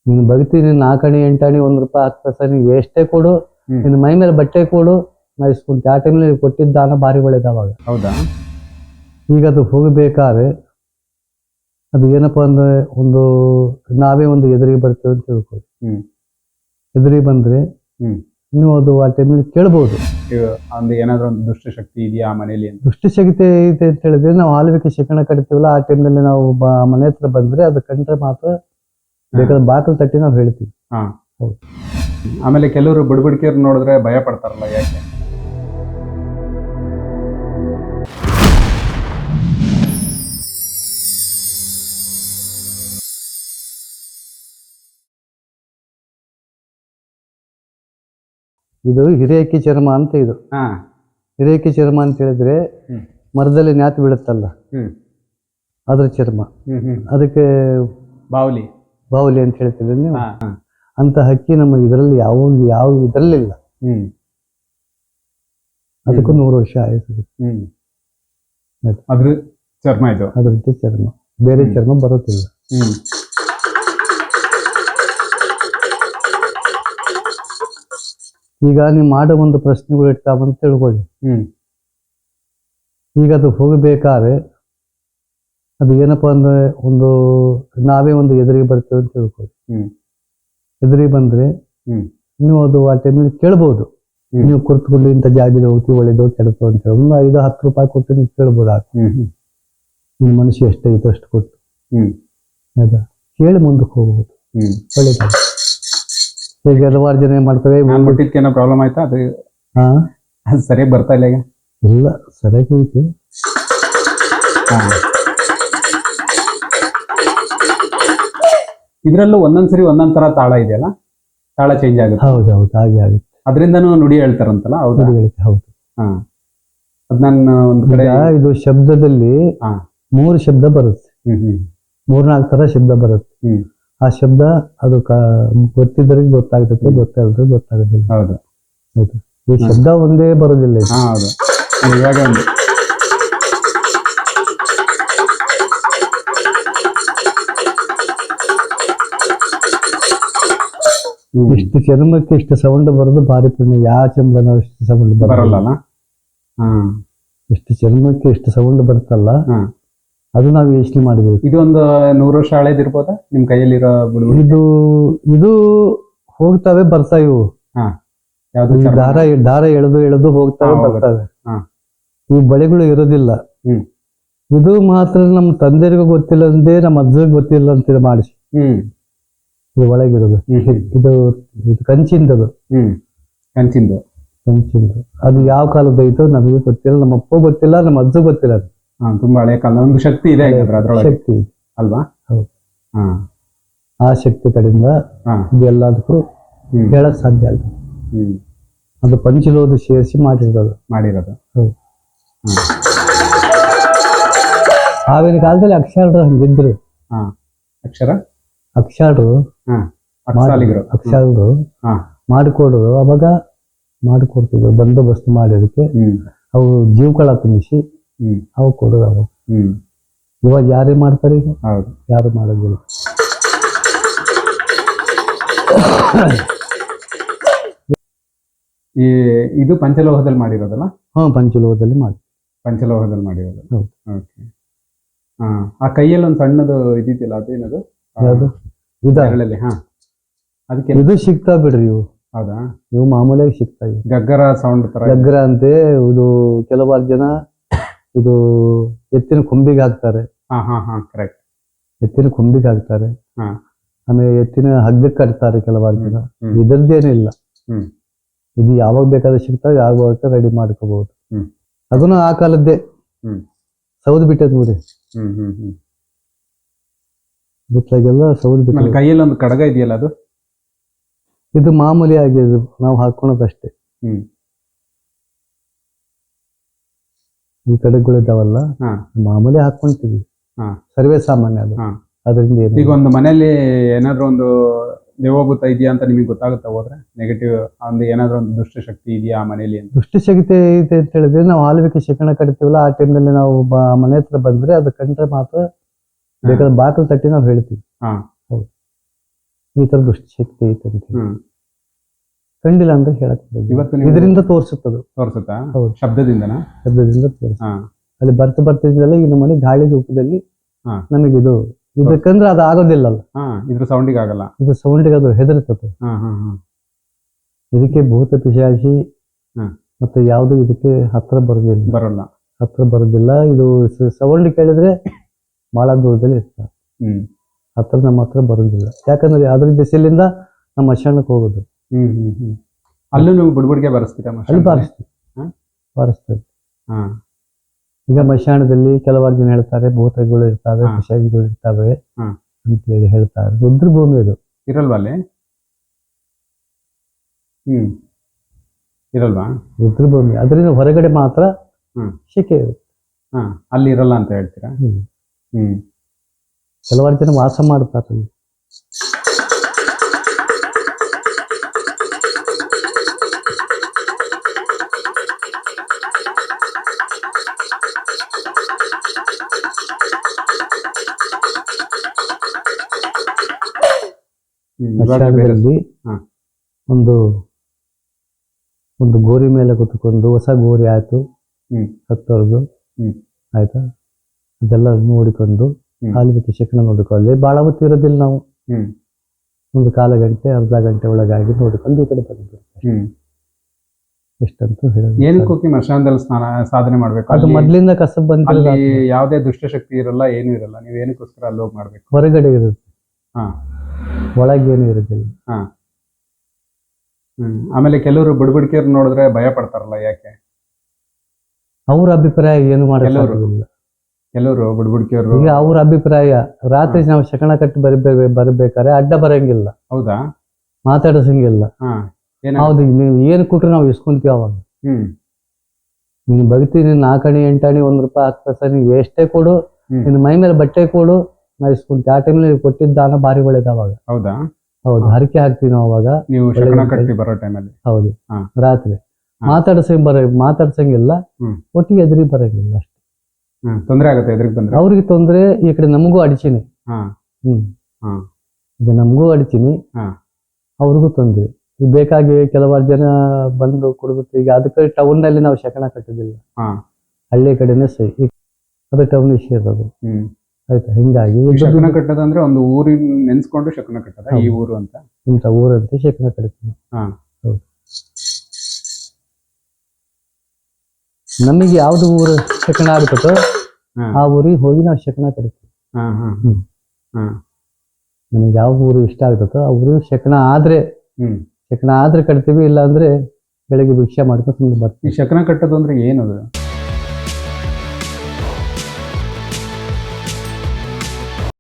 ನೀನು ಬಗ್ತೀನಿ 4 ಅಣಿ 8 ಅಣಿ 1 ರೂಪಾಯಿ 10 ಪೈಸೆ ನೀನು ಎಷ್ಟೇ ಕೊಡು, ನಿನ್ನ ಮೈ ಮೇಲೆ ಬಟ್ಟೆ ಕೊಡು, ನಾ ಇಸ್ಕೊಂತ. ಆ ಟೈಮಲ್ಲಿ ಕೊಟ್ಟಿದ್ದ ದಾನ ಭಾರಿ ಒಳ್ಳೇದವಾಗ. ಹೌದಾ? ಈಗ ಅದು ಹೋಗಬೇಕಾದ್ರೆ ಅದು ಏನಪ್ಪಾ ಅಂದ್ರೆ ನಾವೇ ಒಂದು ಎದುರಿಗೆ ಬರ್ತೇವೆ ಅಂತ ತಿಳ್ಕೊಳ್ಳಿ. ಎದುರಿಗೆ ಬಂದ್ರೆ ನೀವು ಅದು ಆ ಟೈಮಲ್ಲಿ ಕೇಳ್ಬೋದು, ಏನಾದ್ರೂ ಒಂದು ದುಷ್ಟಶಕ್ತಿ ಇದೆಯಾ ಮನೇಲಿ ಅಂತ. ದುಷ್ಟಶಕ್ತಿ ಐತೆ ಅಂತ ಹೇಳಿದ್ರೆ ನಾವು ಆಳ್ವಿಕೆ ಶಿಕ್ಷಣ ಕಟ್ತೀವಲ್ಲ, ಆ ಟೈಮ್ನಲ್ಲಿ ನಾವು ಮನೆ ಹತ್ರ ಬಂದ್ರೆ ಅದು ಕಂಡ್ರೆ ಮಾತ್ರ ಬೇಕಾದ್ರೆ ಬಾಕಲ್ ತಟ್ಟಿ ನಾವು ಹೇಳ್ತೀವಿ. ಹೌದು. ಆಮೇಲೆ ಕೆಲವರು ಬುಡ್ಬುಡಿಕೆಯವ್ರು ನೋಡಿದ್ರೆ ಭಯ ಪಡ್ತಾರಲ್ಲ, ಯಾಕೆ? ಇದು ಹಿರೇಕಿ ಚರ್ಮ ಅಂತ. ಇದು ಹಿರೇಕಿ ಚರ್ಮ ಅಂತ ಹೇಳಿದ್ರೆ ಮರದಲ್ಲಿ ನ್ಯಾತು ಬೀಳುತ್ತಲ್ಲ ಅದ್ರ ಚರ್ಮ. ಅದಕ್ಕೆ ಬಾವುಲಿ ಅಂತ ಹೇಳ್ತೀವಿ ನೀವು. ಅಂತ ಹಕ್ಕಿ ನಮ್ಮ ಇದರಲ್ಲಿ ಯಾವ ಇದರಲ್ಲಿಲ್ಲ. ಅದಕ್ಕೂ 100 ವರ್ಷ ಆಯ್ತು. ಅದ್ರ ಚರ್ಮ ಇದು, ಅದ್ರದ್ದು ಚರ್ಮ. ಬೇರೆ ಚರ್ಮ ಬರೋದಿಲ್ಲ. ಈಗ ನೀವು ಮಾಡೋ ಒಂದು ಪ್ರಶ್ನೆಗಳು ಇರ್ತಾವಂತ ತಿಳ್ಕೊಳ್ಳಿ. ಈಗ ಅದು ಹೋಗಬೇಕಾದ್ರೆ ಅದು ಏನಪ್ಪಾ ಅಂದ್ರೆ ನಾವೇ ಒಂದು ಎದುರಿಗೆ ಬರ್ತೇವೆ ಅಂತ ತಿಳ್ಕೊಳ್ಳಿ. ಎದುರಿಗೆ ಬಂದ್ರೆ ನೀವು ಅದು ಆ ಟೈಮಲ್ಲಿ ಕೇಳ್ಬೋದು, ನೀವು ಕುರ್ತ್ಕೊಂಡು ಇಂಥ ಜಾಗದಲ್ಲಿ ಹೋಗ್ತೀವಿ, ಒಳ್ಳೇದು ಕೆಡತು ಅಂತ ಹೇಳಿ 5-10 ರೂಪಾಯಿ ಕೊಟ್ಟು ನೀವು ಕೇಳ್ಬೋದು. ನಿಮ್ಮ ಮನುಷ್ಯ ಎಷ್ಟೈತೋ ಅಷ್ಟು ಕೊಟ್ಟು ಹೌದಾ, ಕೇಳಿ ಮುಂದಕ್ಕೆ ಹೋಗ್ಬೋದು. ಒಳ್ಳೇದು. ಈಗ ಹಲವಾರು ಜನ ಏನ್ ಮಾಡ್ತಾರೆ, ಏನೋ ಪ್ರಾಬ್ಲಮ್ ಆಯ್ತಾ? ಅದು ಸರಿಯಾಗಿ ಬರ್ತಾ ಇಲ್ಲ ಈಗ? ಇಲ್ಲ, ಸರಿಯಾಗಿ ಐತಿ. ಇದ್ರಲ್ಲೂ ಒಂದೊಂದ್ಸರಿ ಒಂದೊಂದ್ ತರ ತಾಳ ಇದೆಯಲ್ಲ, ತಾಳ ಚೇಂಜ್ ಆಗುತ್ತೆ. ಹೌದೌದು, ಹಾಗೆ ಆಗುತ್ತೆ. ಅದರಿಂದನೂ ನುಡಿ ಹೇಳ್ತಾರಂತಲ್ಲ? ಹೌದು, ಹೌದು. ಅದ್ ನಾನು ಒಂದ್ ಕಡೆ ಇದು ಶಬ್ದದಲ್ಲಿ 3 ಶಬ್ದ ಬರುತ್ತೆ, 3-4 ತರ ಶಬ್ದ ಬರುತ್ತೆ. ಆ ಶಬ್ದ ಅದು ಗೊತ್ತಿದ್ದರಿಗೆ ಗೊತ್ತಾಗ್ತದೆ, ಗೊತ್ತಾಗದ್ರೆ ಗೊತ್ತಾಗೋದಿಲ್ಲ. ಹೌದು. ಈ ಶಬ್ದ ಒಂದೇ ಬರೋದಿಲ್ಲ. ಹೌದು. ಇವಾಗ ಇಷ್ಟು ಚರ್ಮಕ್ಕೆ ಇಷ್ಟು ಸೌಂಡ್ ಬರೋದು ಭಾರಿ ಪುಣ್ಯ. ಯಾವ ಚರ್ಮನ ಇಷ್ಟು ಸೌಂಡ್ ಬರಲ್ಲ. ಇಷ್ಟು ಚರ್ಮಕ್ಕೆ ಇಷ್ಟು ಸೌಂಡ್ ಬರುತ್ತಲ್ಲ, ಅದು ನಾವು ಯೋಚನೆ ಮಾಡಬೇಕು. ಇದೊಂದು 100 ವರ್ಷ ಹಳೇದಿರ್ಬೋದಾ ನಿಮ್ ಕೈಯಲ್ಲಿರೋ? ಇದು ಹೋಗ್ತಾವೆ ಬರ್ತಾವೆ. ಇವು ದಾರ ಎಳೆದು ಹೋಗ್ತಾವೆ ಬರ್ತಾವೆ. ಇವು ಬಳೆಗಳು ಇರೋದಿಲ್ಲ. ಇದು ಮಾತ್ರ ನಮ್ಮ ತಂದೆರಿಗೂ ಗೊತ್ತಿಲ್ಲ ಅಂದೆ, ನಮ್ಮ ಅಜ್ಜರಿಗೆ ಗೊತ್ತಿಲ್ಲ ಅಂತ ಮಾಡಿಸಿ ಇದು ಒಳಗಿರೋದು. ಇದು ಕಂಚಿಂದದು. ಕಂಚಿಂದು. ಅದು ಯಾವ ಕಾಲದ ಐತೋ ನಮಗೆ ಗೊತ್ತಿಲ್ಲ, ನಮ್ಮ ಅಪ್ಪ ಗೊತ್ತಿಲ್ಲ, ನಮ್ಮ ಅಜ್ಜ ಗೊತ್ತಿಲ್ಲ. ತುಂಬಾ ಹಳೆ ಕಾಲ. ಒಂದು ಶಕ್ತಿ ಇದೆ ಶಕ್ತಿ ಅಲ್ವಾ? ಹೌದು. ಆ ಶಕ್ತಿ ಕಡೆಯಿಂದ ಎಲ್ಲದಕ್ಕೂ ಹೇಳಕ್ ಸಾಧ್ಯ ಆಗುತ್ತೆ. ಅದು ಪಂಚಲೋದು ಸೇರಿಸಿ ಮಾಡಿರೋದು. ಹೌದು. ಆವಿನ ಕಾಲದಲ್ಲಿ ಅಕ್ಷರರು ಹಂಗಿದ್ರು. ಅಕ್ಷರರು ಮಾಡಿಕೊಡೋರು. ಅವಾಗ ಮಾಡಿಕೊಡ್ತಿದ್ರು, ಬಂದೋಬಸ್ತ್ ಮಾಡೋದಕ್ಕೆ. ಅವು ಜೀವಕಳ ತುಂಬಿಸಿ ಅವು ಕೊಡೋದು ಅವಾಗ. ಇವಾಗ ಯಾರೇ ಮಾಡ್ತಾರೆ, ಈಗ ಯಾರು ಮಾಡೋದಿಲ್ಲ. ಇದು ಪಂಚಲೋಹದಲ್ಲಿ ಮಾಡಿರೋದಲ್ಲ? ಪಂಚಲೋಹದಲ್ಲಿ ಮಾಡಿರೋದು. ಆ ಕೈಯಲ್ಲಿ ಒಂದು ಸಣ್ಣದು ಇದಿದೆಯಲ್ಲ, ಅದೇನದು? ಯಾವುದು? ಅದಕ್ಕೆ ಇದು ಸಿಗ್ತಾ ಬಿಡ್ರಿ ಇವು. ಹೌದಾ? ಇವು ಮಾಮೂಲಿಯಾಗಿ ಸಿಗ್ತಾ ಇವೆ. ಗಗ್ಗರ ಸೌಂಡ್ ತರ. ಗಗ್ಗರ ಅಂತೆ. ಇದು ಕೆಲವಾರು ಜನ ಇದು ಎತ್ತಿನ ಕೊಂಬಿಗೆ ಹಾಕ್ತಾರೆ. ಕರೆಕ್ಟ್. ಎತ್ತಿನ ಕೊಂಬಿಗೆ ಹಾಕ್ತಾರೆ. ಆಮೇಲೆ ಎತ್ತಿನ ಹಗ್ಗಕ್ಕೆ ಕಟ್ತಾರೆ ಕೆಲವಾರು ಜನ. ಇದರದ್ದೇನಿಲ್ಲ. ಇದು ಯಾವಾಗ ಬೇಕಾದ್ರೆ ಸಿಗ್ತಾವೆ, ಯಾವಾಗ ರೆಡಿ ಮಾಡ್ಕೋಬಹುದು. ಅದನ್ನು ಆ ಕಾಲದ್ದೇ. ಸೌದ್ ಬಿಟ್ಟದ್ ನೋಡಿ. ಬಿಟ್ಟಾಗೆಲ್ಲ ಸೌದ್ ಬಿಟ್ಟ. ಕೈಯಲ್ಲಿ ಒಂದು ಕಡಗ ಇದೆಯಲ್ಲ, ಅದು? ಇದು ಮಾಮೂಲಿ ಆಗಿ ನಾವು ಹಾಕೋಣದಷ್ಟೇ. ಈ ಕಡಗಳಿದ್ದಾವಲ್ಲ, ಮಾಮೂಲಿ ಹಾಕೊಂತೀವಿ, ಸರ್ವೇ ಸಾಮಾನ್ಯ. ಅದು ಅದರಿಂದ ಈಗ ಒಂದು ಮನೆಯಲ್ಲಿ ಏನಾದ್ರು ಒಂದು ದೇವಭೂತ ಇದೆಯಾ ಅಂತ ನಿಮಗೆ ಗೊತ್ತಾಗುತ್ತಾ ಹೋದ್ರೆ? ನೆಗೆಟಿವ್ ಏನಾದ್ರು ಒಂದು ದುಷ್ಟಶಕ್ತಿ ಇದೆಯಾ ಆ ಮನೆಯಲ್ಲಿ ಅಂತ? ದುಷ್ಟಶಕ್ತಿ ಐತೆ ಅಂತ ಹೇಳಿದ್ರೆ ನಾವು ಆಳ್ವಿಕೆ ಶಿಕ್ಷಣ ಕಟ್ತೀವಲ್ಲ, ಆ ಟೈಮ್ನಲ್ಲಿ ನಾವು ಮನೆ ಹತ್ರ ಬಂದ್ರೆ ಅದು ಕಂಡ್ರೆ ಮಾತ್ರ ಬೇಕಾದ್ರೆ ಬಾಕಲ್ ತಟ್ಟಿ ನಾವು ಹೇಳ್ತೀವಿ. ಹೌದು. ಈ ತರ ದುಷ್ಟಶಕ್ತಿ ಐತೆ ಅಂತ ಹೇಳಿ. ಹ್ಮ್ ಕಂಡಿಲ್ಲ ಅಂದ್ರೆ ಹೇಳಕ್ ಬರೋದಿಲ್ಲ. ಇವತ್ತು ನೀವು ಇದರಿಂದ ತೋರಿಸುತ್ತದೆ, ತೋರ್ಸುತ್ತಾ ಹೌದು. ಶಬ್ದದಿಂದನಾ? ಶಬ್ದದಿಂದ ತೋರಿಸುತ್ತೆ. ಹಾ ಅಲ್ಲಿ ಬರ್ತಿದ್ದಲ್ಲ ಈ ನಮ್ಮನೆ ಗಾಳಿ ರೂಪದಲ್ಲಿ ಹಾ. ನಮಗಿದು ಇದಕ್ಕಂದ್ರೆ ಅದು ಆಗೋದಿಲ್ಲಲ್ಲ, ಹಾ ಇದ್ರ ಸೌಂಡಿಗೆ ಆಗಲ್ಲ. ಇದು ಸೌಂಡಿಗೆ ಅದು ಹೆದರ್ತದೆ. ಹಾ ಹಾ ಹಾ ಇದಕ್ಕೆ ಭೂತ ಪಿಶಾಚಿ ಹ್ಮ್. ಮತ್ತೆ ಯಾವುದು ಇದಕ್ಕೆ ಹತ್ರ ಬರಲ್ಲ. ಇದು ಸೌಂಡ್ ಕೇಳಿದ್ರೆ ಬಹಳ ದೂರದಲ್ಲಿ ಇರ್ತಾರೆ, ಹ್ಮ್ ನಮ್ಮ ಹತ್ರ ಬರೋದಿಲ್ಲ. ಯಾಕಂದ್ರೆ ಅದ್ರ ದಿಸೆಲಿಂದ ನಮ್ಮ ಮಶಾಣಕ್ಕೆ ಹೋಗೋದು. ಹ್ಮ್ ಹ್ಮ್ ಹ್ಮ್ ಅಲ್ಲೂ ನೀವು ಬುಡ್ಬುಡ್ಗೆ ಬರೆಸ್ತೀರಾ? ಅಲ್ಲಿ ಬಾರಿಸ್ತದೆ. ಹಾ ಈಗ ಮಶಾಣದಲ್ಲಿ ಕೆಲವಾರು ಜನ ಹೇಳ್ತಾರೆ ಭೂತಗಳು ಇರ್ತಾವೆ, ಹಾ. ಪಿಶಾಚಿಗಳು ಇರ್ತಾವೆ ಹಾ. ಅಂತೇಳಿ ಹೇಳ್ತಾರೆ. ರುದ್ರ ಭೂಮಿ ಅದು. ಇರಲ್ವಾ ಅಲ್ಲಿ? ಹ್ಮ್ ಇರಲ್ವಾ? ರುದ್ರ ಭೂಮಿ ಅದರಿಂದ ಹೊರಗಡೆ ಮಾತ್ರ ಹ್ಮ್. ಶಿಕೆ ಇರುತ್ತೆ. ಹಾ ಅಲ್ಲಿ ಇರಲ್ಲ ಅಂತ ಹೇಳ್ತೀರಾ? ಹ್ಮ್. ಹ್ಮ್ ಕೆಲವಾರು ಜನ ವಾಸ ಮಾಡ್ತಾರೆ ಅಲ್ಲಿ. ಇವಾಗ ಬೇರೆ. ಮಶಾಣದಲ್ಲಿ ಹಾ. ಒಂದು ಗೋರಿ ಮೇಲೆ ಕುತ್ಕೊಂಡು ಹೊಸ ಗೋರಿ ಆಯ್ತು ಹ್ಮ್. ಸತ್ತೋರ್ದು ಹ್ಮ್. ಆಯ್ತಾ, ಅದೆಲ್ಲ ನೋಡಿಕೊಂಡು ಹ್ಮ್. ಹಾಲು ಬಿಟ್ಟು ಶಕನ ನೋಡಿಕೊಳ್ಳಿ. ಭಾಳ ಹೊತ್ತು ಇರೋದಿಲ್ಲ ನಾವು, ಹ್ಮ್ ಒಂದು ಕಾಲ ಗಂಟೆ ಅರ್ಧ ಗಂಟೆ ಒಳಗಾಗಿ ನೋಡಿಕೊಂಡು ಈ ಕಡೆ ಬಂದ್ಬಿಡ್ತೀವಿ. ಹ್ಮ್ ಎಷ್ಟಂತೂ ಹೇಳೋದು. ಏನಕ್ಕೆ ಹೋಗಿ ಮಶಾನದಲ್ಲಿ ಸಾಧನೆ ಮಾಡ್ಬೇಕು? ಅದು ಅಲ್ಲಿ ಮೊದ್ಲಿಂದ ಕಸಬ್ ಅಲ್ಲಿ ಬಂದಿರೋದು. ಯಾವುದೇ ದುಷ್ಟಶಕ್ತಿ ಇರಲ್ಲ, ಏನೂ ಇರಲ್ಲ. ನೀವು ಏನಕ್ಕೋಸ್ಕರ ಅಲ್ಲಿ ಹೋಗಿ ಮಾಡ್ಬೇಕು? ಹೊರಗಡೆ ಇರುತ್ತೆ, ಹಾ ಒಳಗೇನು ಇರೋದಿಲ್ಲ. ಹಾ ಆಮೇಲೆ ಕೆಲವರು ಬುಡ್ಬುಡ್ಕಿಯರ್ ನೋಡಿದ್ರೆ ಭಯ ಪಡ್ತಾರಲ್ಲ, ಯಾಕೆ? ಅವ್ರ ಅಭಿಪ್ರಾಯ ಏನು ಕೆಲವ್ರು. ಮಾಡೋದಿಲ್ಲ. ಕೆಲವರು ಬುಡ್ಬುಡ್ಕಿಯರು. ಈಗ ಅವ್ರ ಅಭಿಪ್ರಾಯ ರಾತ್ರಿ ನಾವು ಶಕನ ಕಟ್ಟಿ ಬರ್ಬೇಕಾದ್ರೆ ಅಡ್ಡ ಬರಂಗಿಲ್ಲ, ಹೌದಾ? ಮಾತಾಡಿಸಂಗಿಲ್ಲ. ಹಾ ಹೌದು, ನೀವು ಏನು ಕೊಟ್ರು ನಾವು ಇಸ್ಕೊಂತೀವಿ. ಅವಾಗ ಹ್ಮ್ ನೀನು ಭಕ್ತಿ, ನೀನು 4 ಆಣೆ 8 ಆಣೆ 1 ರೂಪಾಯಿ 10 ಪೈಸೆ ನೀವು ಎಷ್ಟೇ ಕೊಡು, ನಿನ್ನ ಮೈ ಮೇಲೆ ಬಟ್ಟೆ ಕೊಡು, ನಾ ಇಸ್ಕೊಂತೀವಿ. ಆ ಟೈಮಲ್ಲಿ ನೀವು ಕೊಟ್ಟಿದ್ದ ದಾನ ಭಾರಿ ಒಳ್ಳೇದು. ಅವಾಗ ಹೌದಾ? ಹೌದು, ಹರಕೆ ಹಾಕ್ತೀವಿ ನಾವು ಅವಾಗ. ನೀವು ಶಕನ ಕಟ್ಟಿ ಬರೋ ಟೈಮಲ್ಲಿ. ಹೌದು, ಹಾ. ರಾತ್ರಿ ಹಾ. ಮಾತಾಡ್ಸಂಗಿಲ್ಲ, ಹ್ಮ್. ಒಟ್ಟಿಗೆ ಎದುರಿ ಬರಂಗಿಲ್ಲ ಅಷ್ಟೇ. ತೊಂದ್ರೆ ಆಗುತ್ತೆ ಎದುರಿಗೆ ಬಂದ್ರೆ. ಅವ್ರಿಗೆ ತೊಂದ್ರೆ, ಈ ಕಡೆ ನಮಗೂ ಅಡಚಿನಿ. ಹಾ ಹಾ ಈಗ ನಮಗೂ ಅಡಚಿನಿ, ಹಾ ಅವ್ರಿಗೂ ತೊಂದ್ರೆ. ಈಗ ಬೇಕಾಗಿ ಕೆಲವಾರು ಜನ ಬಂದು ಕೊಡ್ಬೇಕು. ಈಗ ಅದಕ್ಕೆ ಟೌನ್ ನಲ್ಲಿ ನಾವು ಶಕನ ಕಟ್ಟೋದಿಲ್ಲ, ಹಾ ಹಳ್ಳಿ ಕಡೆನೇ ಸೈ. ಅದು ಟೌನ್ ವಿಷಯ ಇರೋದು. ಆಯ್ತಾ, ಹಿಂಗಾಗಿ ಶಕನ ಕಟ್ಟೋದಂದ್ರೆ ಒಂದು ಊರಿನ ನೆನ್ಸ್ಕೊಂಡು ಶಕನ ಕಟ್ಟದ, ಈ ಊರು ಅಂತ, ಇಂಥ ಊರಂತೆ ಶಕನ ಕಟ್ತೀವಿ. ಹಾ ಹೌದು. ನಮಗೆ ಯಾವ್ದು ಊರು ಶಕನ ಆಗ್ತದೋ ಆ ಊರಿಗೆ ಹೋಗಿ ನಾವು ಶಕನ ಕಟ್ತೀವಿ. ಹಾ ಹಾ ಹ್ಮ್. ಹಾ ನಮಗೆ ಯಾವ ಊರು ಇಷ್ಟ ಆಗ್ತದೋ ಆ ಊರಿಗೆ ಶಕನ ಆದ್ರೆ ಹ್ಮ್ ಕಟ್ತೀವಿ. ಇಲ್ಲ ಅಂದ್ರೆ ಬೆಳಗ್ಗೆ ಭಿಕ್ಷೆ ಮಾಡ್ಕೊಂಡು ಸುಮ್ಮನೆ ಬರ್ತೀವಿ. ಈ ಶಕನ ಕಟ್ಟೋದು ಅಂದ್ರೆ ಏನದು?